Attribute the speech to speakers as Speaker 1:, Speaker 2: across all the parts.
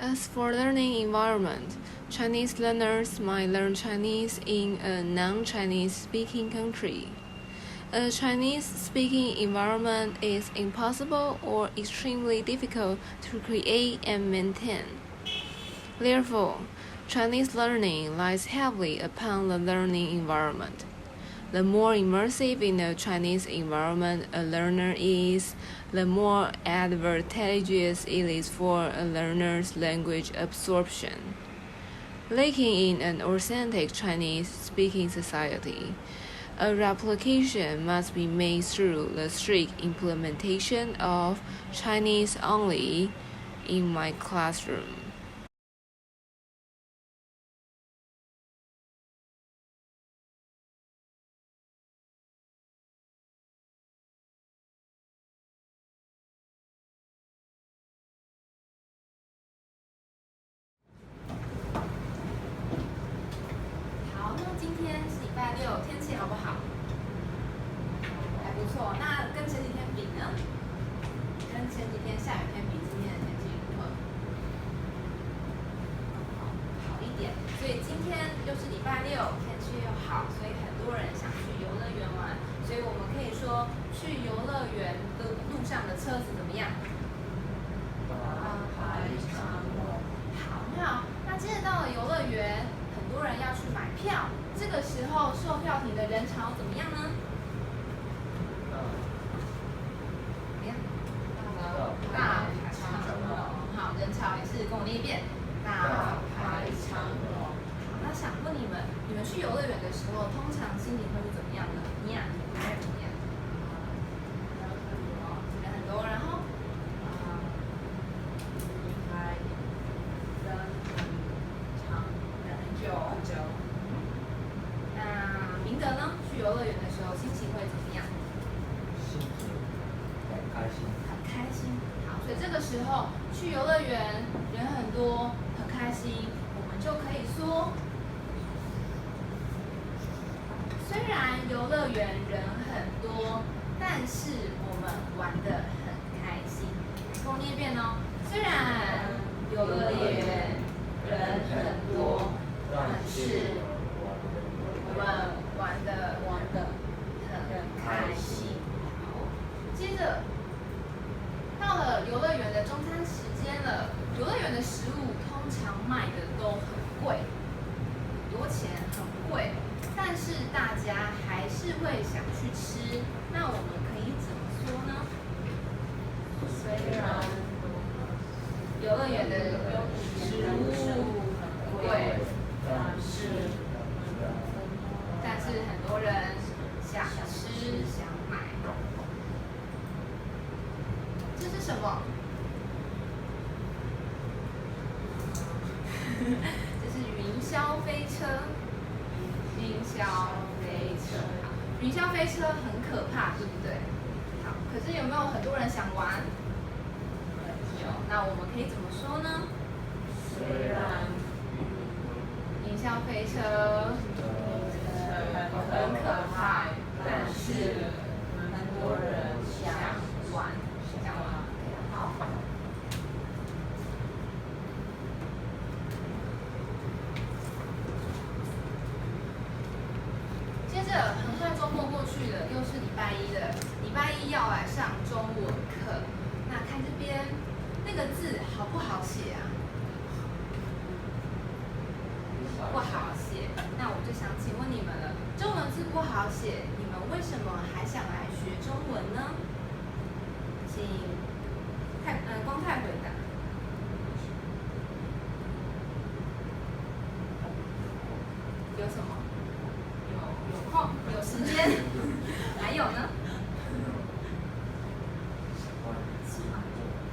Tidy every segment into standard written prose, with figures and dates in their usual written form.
Speaker 1: As for learning environment, Chinese learners might learn Chinese in a non-Chinese speaking country. A Chinese-speaking environment is impossible or extremely difficult to create and maintain. Therefore, Chinese learning lies heavily upon the learning environment. The more immersive in the Chinese environment a learner is, the more advantageous it is for a learner's language absorption. Lacking in an authentic Chinese-speaking society, a replication must be made through the strict implementation of Chinese only in my classroom.
Speaker 2: 今天是礼拜六，天气好不好？还不错。那跟前几天比呢？跟前几天下雨天比，今天的天气如何？好一点。所以今天又是礼拜六，天气又好，所以很多人想去游乐园玩。所以我们可以说，去游乐园的路上的车子怎么样？排长龙。好，很好。那接着到了游乐园，很多人要去买票。这个时候售票亭的人潮怎么样呢？怎么样？大排长龙。好，人潮也是跟我念一遍，大排长龙。好，那想问你们去游乐园的时候，通常心情会是怎么样呢？你呀，你会怎么样？人很多，然后排人很长，人很久。明德呢？去游乐园的时候，心情会怎么样？
Speaker 3: 心情很开心。
Speaker 2: 很开心。好，所以这个时候去游乐园人很多，很开心，我们就可以说，虽然游乐园人很多，但是我们玩得很开心。跟我念一遍哦。虽然游乐园人很多，但是我们玩得很开心。好，接着到了游乐园的中餐时间了。游乐园的食物通常卖的都很贵，很多钱，很贵，但是大家还是会想去吃。那我们可以怎么说呢？虽然游乐园的食物很贵，但是很多人想吃想买。这是什么？这是云霄飞车。云霄飞车，云霄飞车很可怕，对不对？好，可是有没有很多人想玩？有。那我们可以怎么说呢？虽然云霄飞车很可怕，但是很多人想玩。好。接着，很快周末过去了，又是礼拜一了。礼拜一要来上中文课。那看这边那个字好不好写啊？不好写。那我就想请问你们了，中文字不好写，你们为什么还想来学中文呢？请光泰回答。有什么？有空，有时间。还有呢？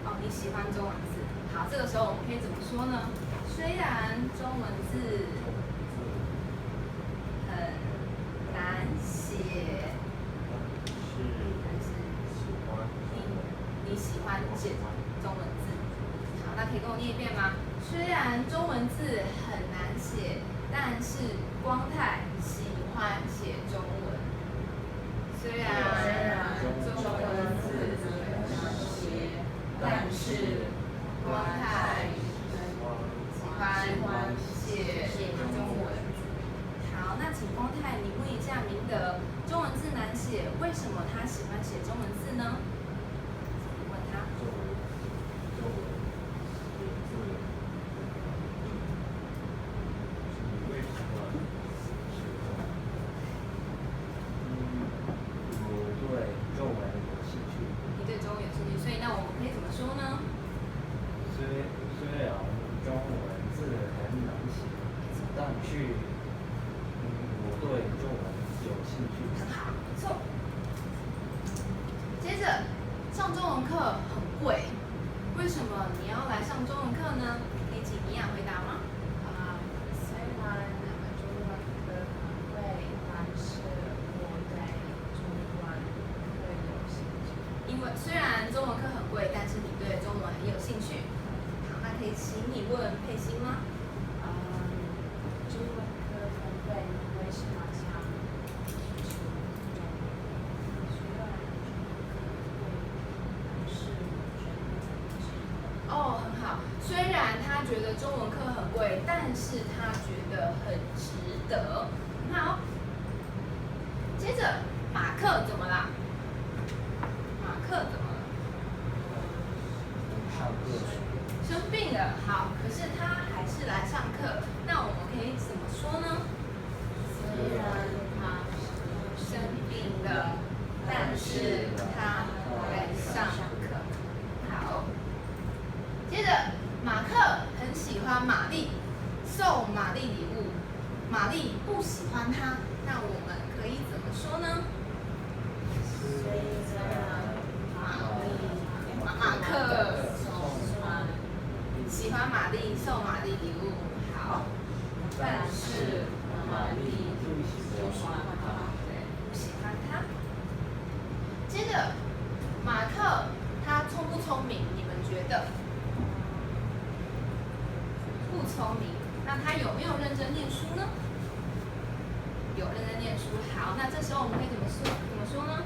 Speaker 2: 哦，你喜欢中文字。好，这个时候我们可以怎么说呢？虽然中文字很难写，但是你喜欢写中文字。好，那可以跟我念一遍吗？虽然中文字很难写，但是光泰喜欢写中文。虽然中文字很难写，但是光泰请光泰，你问一下明德，中文字难写，为什么他喜欢写中文字呢？问他。你对中文有兴趣，所以那我们可以怎么说呢？
Speaker 3: 虽然中文字很难写，但是我对中文有兴趣。
Speaker 2: 很好，没错。接着，上中文课很贵，为什么你要来上中文课呢？可以请米娅回答吗？
Speaker 4: 虽然中文课很贵，但是我对中文很有兴趣。
Speaker 2: 因为虽然中文课很贵，但是你对中文很有兴趣。好，那可以请你问佩欣吗？
Speaker 4: 中文课很贵，为什么想学中文？虽然中文课很贵，但是我觉得很值得。
Speaker 2: 哦，很好。虽然他觉得中文课很贵，但是他觉得很值得。很好。接着，马克怎么啦？马克怎么了？
Speaker 3: 上课
Speaker 2: 生病了。好，可是他还是来上课。那我们可以怎么说呢？
Speaker 4: 虽然他
Speaker 2: 生病了，但是他来上课。好。接着，马克很喜欢玛丽，送玛丽礼物。玛丽不喜欢他，那我们可以怎么说呢？
Speaker 4: 虽然
Speaker 2: 马克喜欢玛丽，送玛丽礼物。好，但是玛丽不喜欢他，对，不喜欢他。接着，马克他聪不聪明？你们觉得？不聪明。那他有没有认真念书呢？有认真念书。好，那这时候我们可以怎么说呢？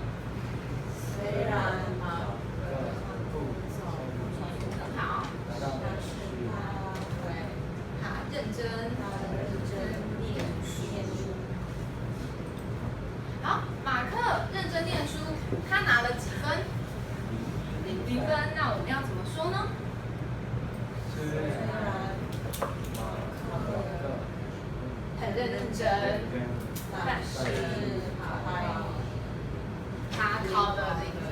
Speaker 4: 虽然马克
Speaker 2: 很好，
Speaker 4: 但是
Speaker 2: 他认真念书。好，马克认真念书，他拿了几分？0分。那我们要怎么说呢？
Speaker 3: 虽然
Speaker 2: 很认真，但是他考了0分。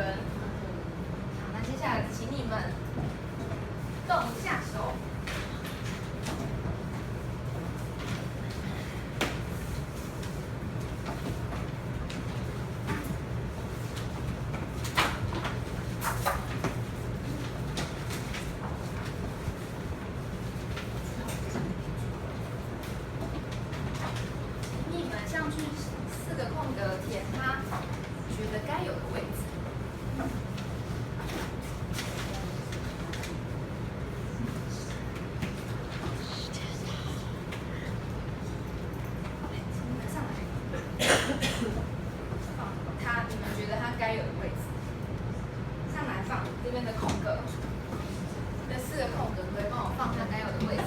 Speaker 2: 好，那接下来请你们动一下手。你们上去4个空格填他觉得该有的位置。你们上来，你们觉得他该有的位置，上来放这边的空格，这4个空格可以帮我放他该有的位置。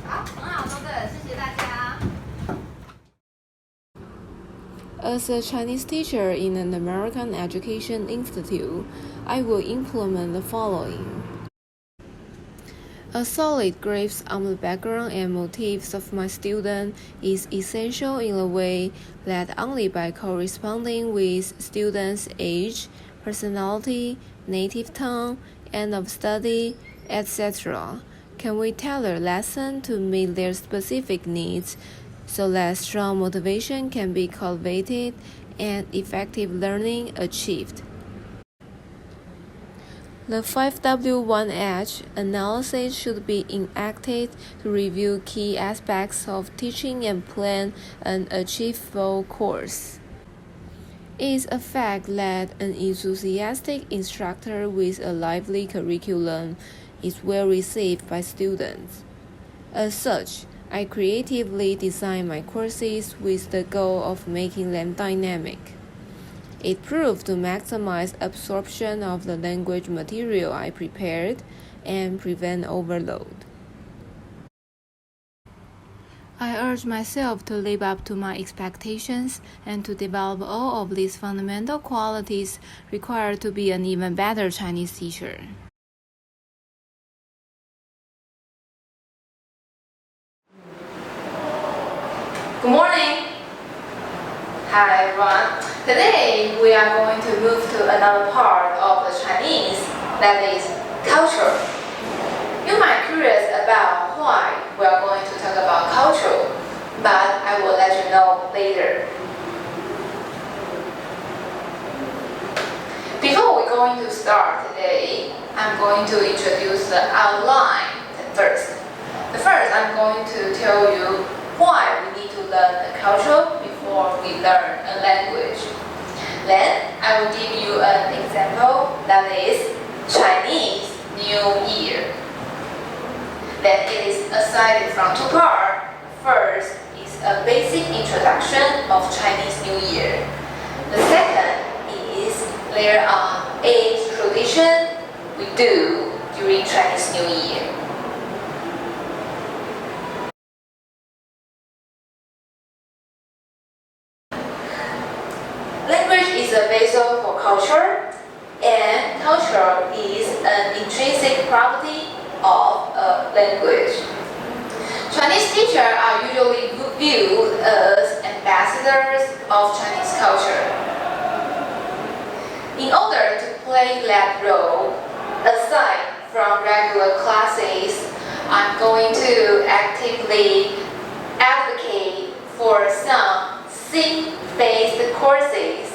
Speaker 2: 好，很好，都对了，谢谢大家。
Speaker 1: As a Chinese teacher in an American education institute, I will implement the following. A solid grasp on the background and motives of my student is essential in a way that only by corresponding with students' age, personality, native tongue, end of study, etc., can we tailor lesson to meet their specific needs so that strong motivation can be cultivated and effective learning achieved. The 5W1H analysis should be enacted to review key aspects of teaching and plan an achievable course. is a fact that an enthusiastic instructor with a lively curriculum is well received by students. As such, I creatively design my courses with the goal of making them dynamic. It proved to maximize absorption of the language material I prepared and prevent overload. I urge myself to live up to my expectations and to develop all of these fundamental qualities required to be an even better Chinese teacher.
Speaker 2: Good morning. Hi everyone. Today we are going to move to another part of the Chinese, that is culture. You might be curious about why we are going to talk about culture, but I will let you know later. Before we're going to start today, I'm going to introduce the outline first. First, I'm going to tell you why we need to learn the culture before we learn a language. Then, I will give you an example, that is Chinese New Year. Then it is assigned from two parts. First is a basic introduction of Chinese New Year. The second is there are 8 traditions we do during Chinese New Year. Language is a vessel for culture, and culture is an intrinsic property of a language. Chinese teachers are usually viewed as ambassadors of Chinese culture. In order to play that role, aside from regular classes, I'm going to actively advocate for some theme-based courses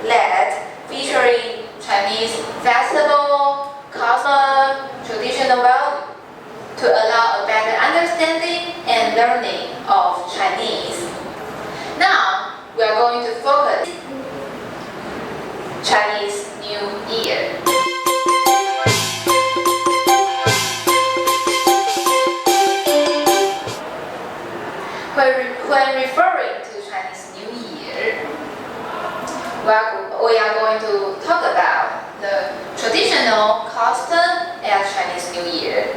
Speaker 2: that featuring Chinese festival, custom, traditional value to allow a better understanding and learning of Chinese. Now, we are going to focus Chinese New Year. When referring to Chinese New Year, we are going to talk about the traditional custom at Chinese New Year.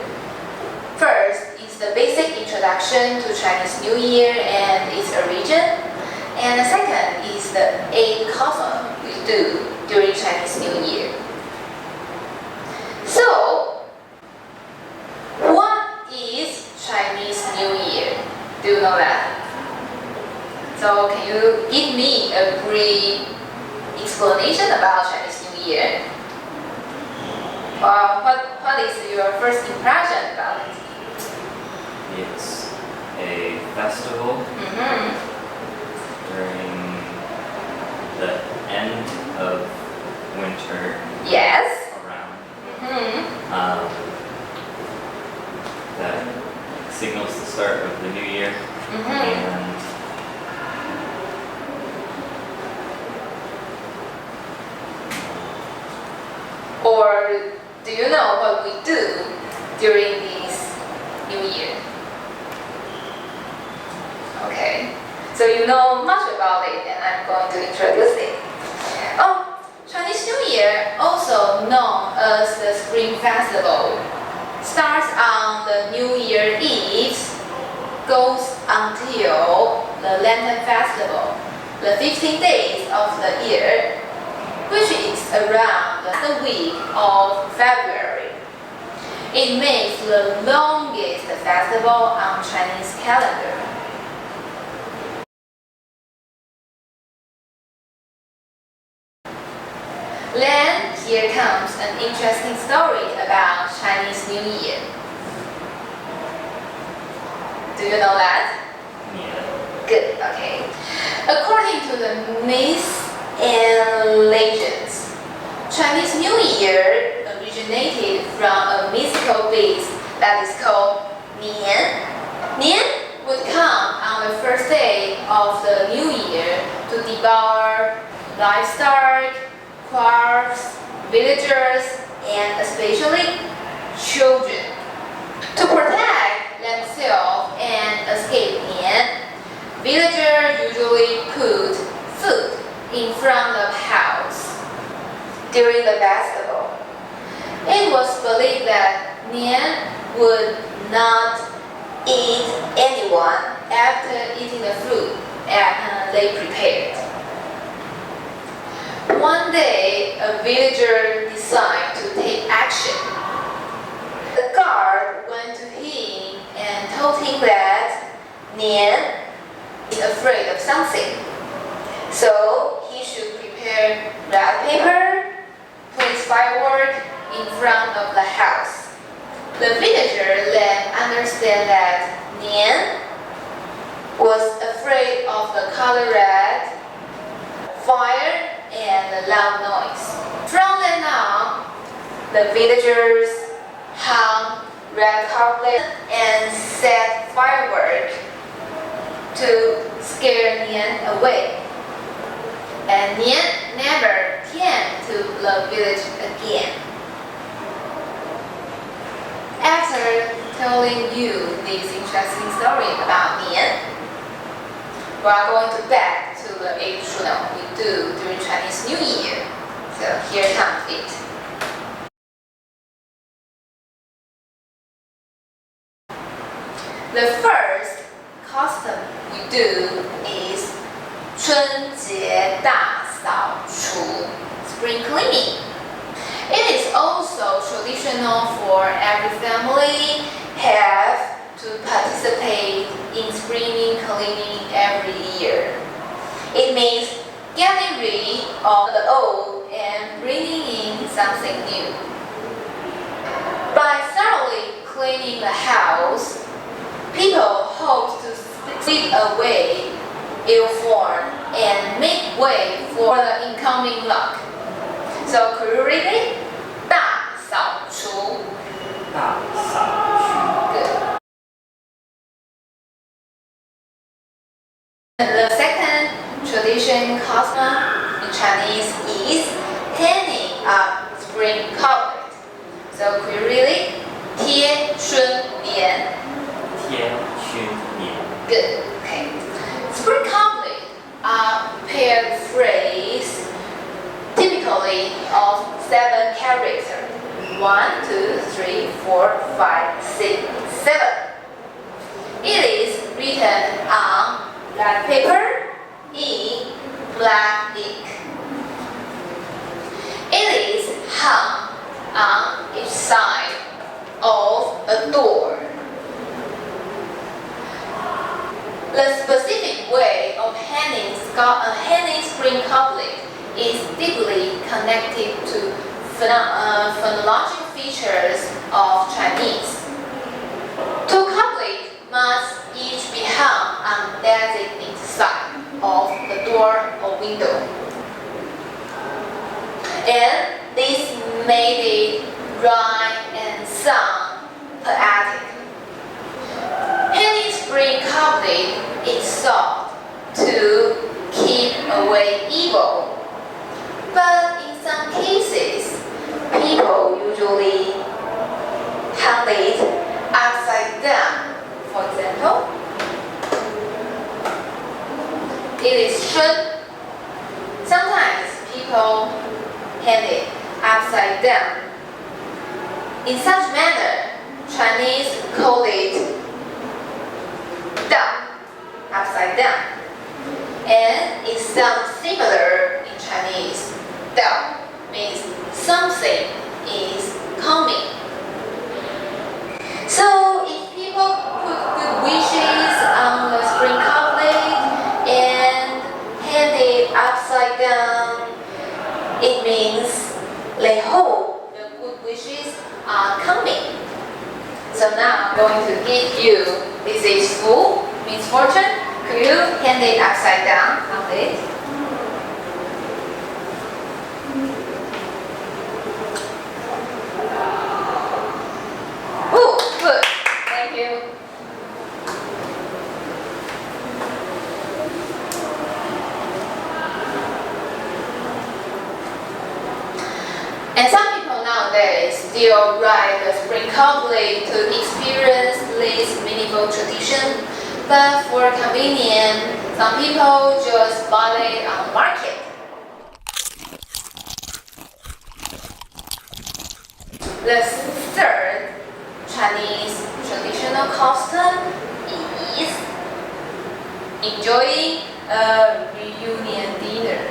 Speaker 2: First is the basic introduction to Chinese New Year and its origin. And the second is the 8 custom we do during Chinese New Year. So, what is Chinese New Year? Do you know that? So, can you give me a brief explanation about Chinese New Year? What is your first impression about it?
Speaker 3: It's a festival during the end of winter.
Speaker 2: Yes.
Speaker 3: Around. That signals the start of the new year. And
Speaker 2: or do you know what we do during this new year? Okay, so you know much about it, and I'm going to introduce it. Oh, Chinese New Year, also known as the Spring Festival, starts on the New Year Eve, goes until the Lantern Festival, the 15 days of the year, which is around the week of February. It makes the longest festival on Chinese calendar. Then here comes an interesting story about Chinese New Year. Do you know that?
Speaker 3: yeah.
Speaker 2: Good, okay. According to the myths and legends, Chinese New Year originated from a mythical beast that is called Nian. Nian would come on the first day of the new year to devour livestock, crafts, villagers, and especially children. To protect themselves and escape Nian, villagers usually put food in front of the house during the festival. It was believed that Nian would not eat anyone after eating the food they prepared. One day, a villager decided to take action. The guard went to him and told him that Nian is afraid of something. So he should prepare red paper, place firework in front of the house. The villager then understand that Nian was afraid of the color red, fire, and the loud noise. From then on, the villagers hung red carpet and set firework to scare Nian away. And Nian never came to the village again. After telling you this interesting story about Nian, we are going to back to the traditional we do during Chinese New Year. So here comes it. The first custom we do is 春节大扫除, spring cleaning. It is also traditional for every family have to participate in spring cleaning every year. It means getting rid of the old and bringing in something new. By thoroughly cleaning the house, people hope to sweep away ill form and make way for the incoming luck. So could you read it? 大扫除.
Speaker 3: 大扫除.
Speaker 2: Good. The second tradition custom in Chinese is hanging up spring couplet. So could you read it? 贴春联.
Speaker 3: 贴春联.
Speaker 2: Good. Okay. Spring couplet are paired phrase typically of 7 characters. 1, 2, 3, 4, 5, 6, 7. It is written on black paper in black ink. It is hung on each side of a door. The specific way of hanging spring couplet is deeply connected to phonological features of Chinese. 2 couplets must each be hung on designated side of the door or window. And this made it rhyme and sound poetic. Hanging spring couplet is sought to keep away evil. But in some cases, people usually hang it upside down. For example, it is should. Sometimes people hang it upside down. In such manner, Chinese call it down, upside down. And it sounds similar in Chinese. Down means something is coming. So if people put good wishes on the spring couplet and hand it upside down, it means they hope the good wishes are coming. So now I'm going to give you, this is full, means fortune. Could you hand it upside down on it? Oh, good. Thank you. And some people nowadays still ride the spring couplet to experience this meaningful tradition. But for convenience, some people just buy it on the market. The third Chinese traditional custom is enjoying a reunion dinner.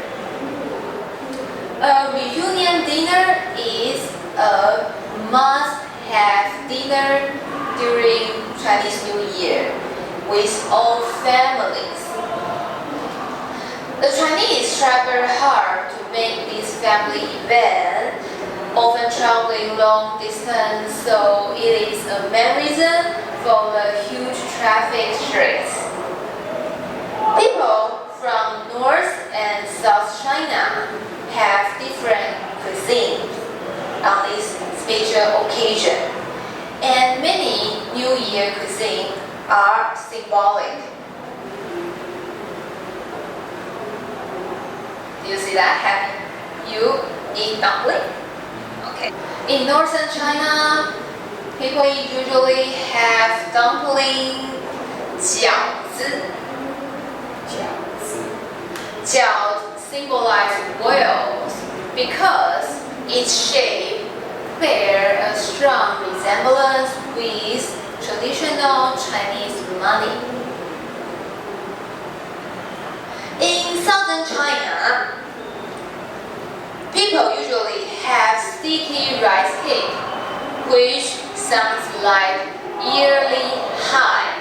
Speaker 2: A reunion dinner is a must-have dinner during Chinese New Year with all families. The Chinese try very hard to make this family event, often traveling long distance, so it is a main reason for the huge traffic streets. People from North and South China have different cuisine on this special occasion, and many New Year cuisine are symbolic. Do you see that? Have you eat dumpling? Okay. In northern China, people usually have dumpling, 饺子. 饺 symbolize boils because its shape bear a strong resemblance with traditional Chinese money. In southern China, people usually have sticky rice cake, which sounds like yearly high,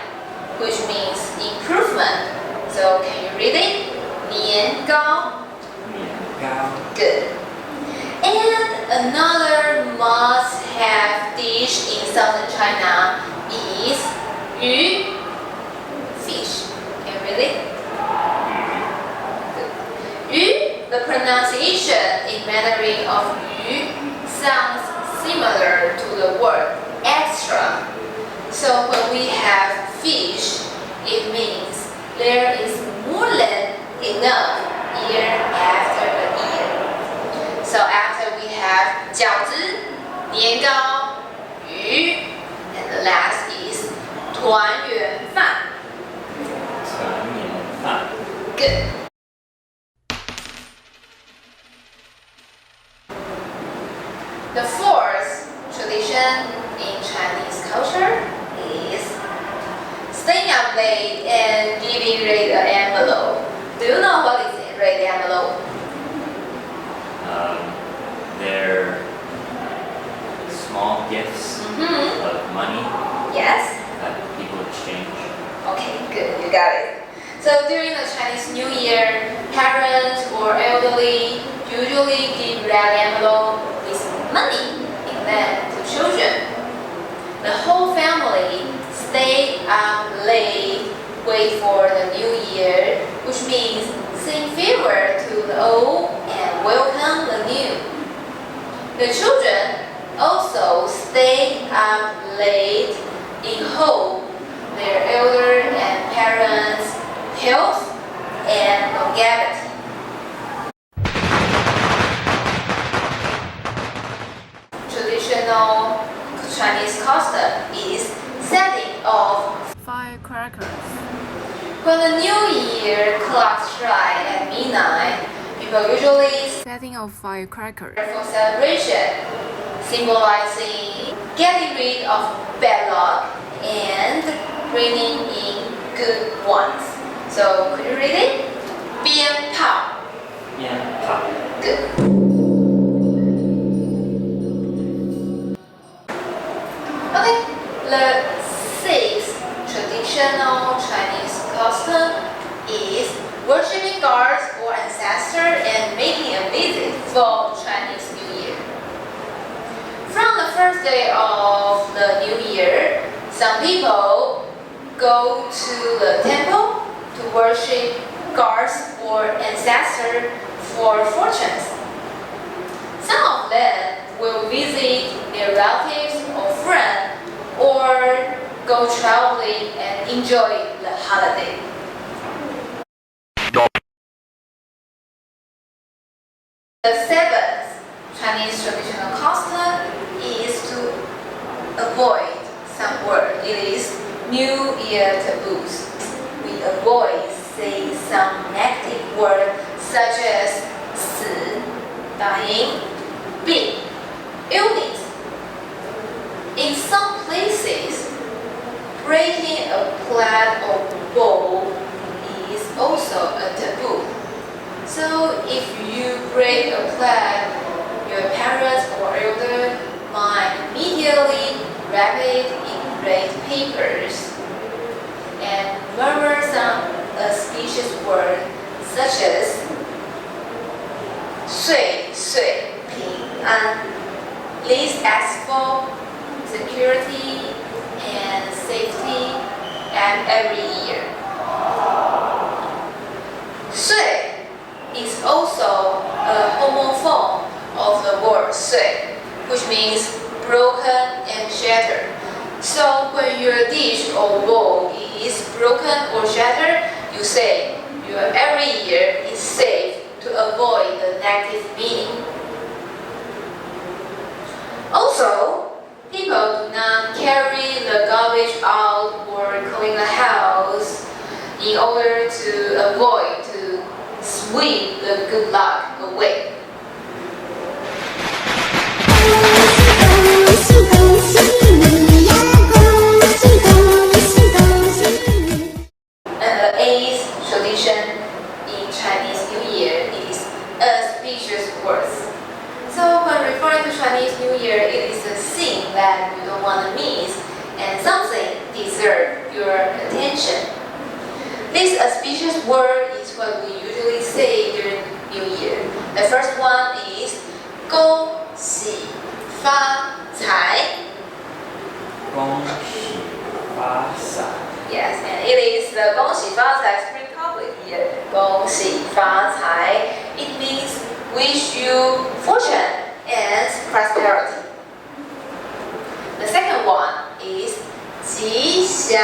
Speaker 2: which means improvement. So can you read it? 年糕. Good. And another must-have dish in southern China is 鱼, fish. Can you read it? Good. 鱼, the pronunciation in Mandarin of 鱼 sounds similar to the word extra. So when we have fish, it means there is more than enough year after a year. So after we have 饺子, 年糕, 鱼, and the last is 团圆饭. Good. The fourth tradition in Chinese culture is staying up late and giving Ray an envelope. Do you know what is Ray the envelope?
Speaker 5: They're small gifts of money
Speaker 2: Yes?
Speaker 5: that people exchange.
Speaker 2: Okay, good, you got it. So during the Chinese New Year, parents or elderly usually give red envelope with money in them to children. The whole family stay up late, wait for the New Year, which means saying farewell to the old and welcome the new. The children also stay up late in hope their elder and parents' health and longevity. Traditional Chinese custom is setting off
Speaker 1: Firecrackers.
Speaker 2: when the New Year clock strikes at midnight. People usually
Speaker 1: Setting of firecrackers.
Speaker 2: for celebration, symbolizing getting rid of bad luck and bringing in good ones. So could you read it? 鞭炮. Good. Okay, the sixth traditional Chinese custom is worshiping gods or ancestors and making a visit for Chinese New Year. From the first day of the New Year, some people go to the temple to worship gods or ancestors for fortunes. Some of them will visit their relatives or friends or go traveling and enjoy the holiday. The seventh Chinese traditional custom is to avoid some word. It is New Year taboos. We avoid saying some negative word such as 死, dying, 病, illness. In some places, breaking a plate or bowl is also a taboo. So if you break a plate, your parents or elder might immediately wrap it in red papers and murmur some auspicious word such as 岁岁平安. This asks for security and safety and every year. 岁 is also a homophone of the word 岁, which means broken and shattered. So when your dish or bowl is broken or shattered, you say your every year is safe to avoid the negative meaning. Also, people do not carry the garbage out or clean the house in order to avoid to sweep the good luck away. And the eighth tradition in Chinese New Year is auspicious words. So when referring to Chinese New Year, it is a thing that you don't want to miss and something deserves your attention. This auspicious word is what we usually say during New Year. The first one is 恭喜发财.
Speaker 5: 恭喜发财.
Speaker 2: Yes, and it is the 恭喜发财 spring couplet here. 恭喜发财. It means wish you fortune and prosperity. The second one is 吉祥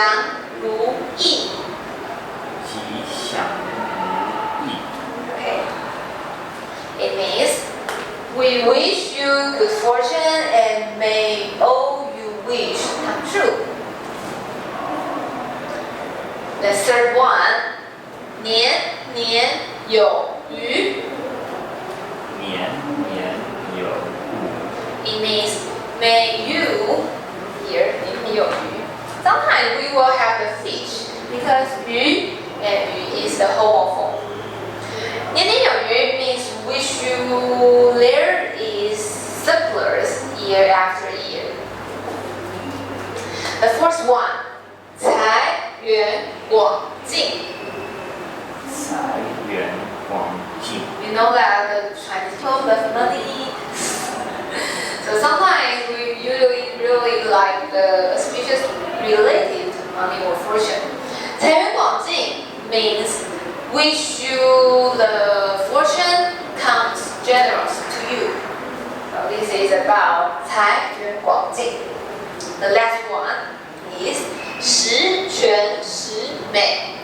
Speaker 2: 如意.
Speaker 5: 吉祥如意.
Speaker 2: Okay. It means we wish you good fortune and may all you wish come true. The third one, 年年有余.
Speaker 5: 年年有余.
Speaker 2: It means may you, here, 年年有余. Sometimes we will have the fish because 鱼 and 鱼 is the homophone. 年年有余 means wish you there is surplus year after year. The fourth one, 财源广进.
Speaker 5: 财源广进.
Speaker 2: You know that the Chinese people love money. So sometimes we usually really like the auspicious related to money or fortune. 财源广进 means wish you the fortune comes generous to you. So this is about 财源广进. The last one is 十全十美.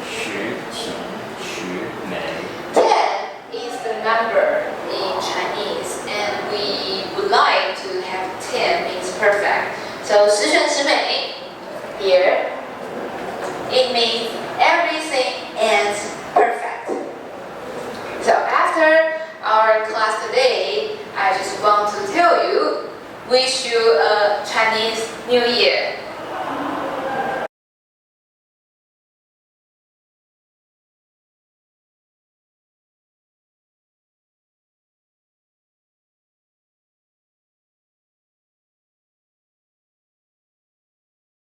Speaker 5: 十全十美.
Speaker 2: 10 is the number in Chinese, and we would like to have 10 means perfect. So 十全十美 here, it means everything ends perfect. So after our class today, I just want to tell you, wish you a Chinese New Year.